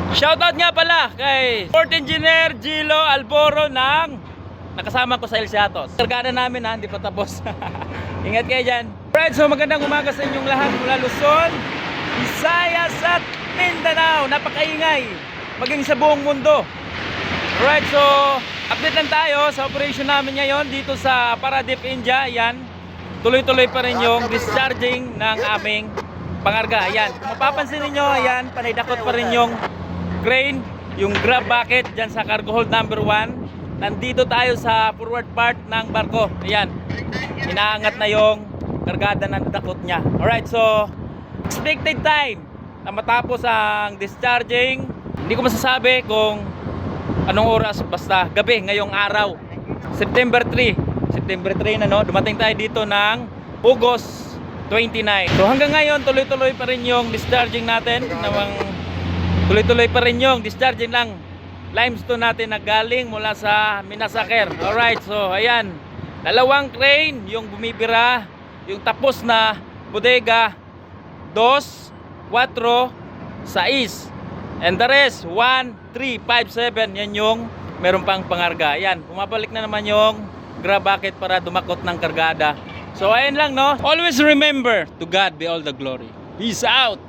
Shoutout nga pala kay Port Engineer Gilo Alboro ng nakasama ko sa El Seatos. Kargada namin ha, hindi pa tapos. Ingat kayo dyan. Alright, so magandang umaga sa inyong lahat mula Luzon, Visayas at Mindanao. Napakaingay, maging sa buong mundo. Alright, so update lang tayo sa operation namin ngayon dito sa Paradip, India. Ayan, tuloy-tuloy pa rin yung discharging ng aming pangarga. Ayan, kung mapapansin ninyo, ayan, panaydakot pa rin yung crane, yung grab bucket dyan sa cargo hold number 1. Nandito tayo sa forward part ng barko. Ayan, inaangat na yung kargada ng dakot niya. Alright, so expected time na matapos ang discharging, hindi ko masasabi kung anong oras, basta gabi ngayong araw. September 3 na, no? Dumating tayo dito ng August 29. So hanggang ngayon tuloy-tuloy pa rin yung discharging natin. Tuloy-tuloy pa rin yung discharging lang limestone natin na galing mula sa Minasaker. Alright, so ayan, dalawang crane yung bumibira, yung tapos na bodega 2, 4, 6, and the rest 1, 3, 5, 7. Yan yung meron pang pangarga. Ayan, pumabalik na naman yung grab bucket para dumakot ng kargada. So ayan lang, no? Always remember, to God be all the glory. Peace out!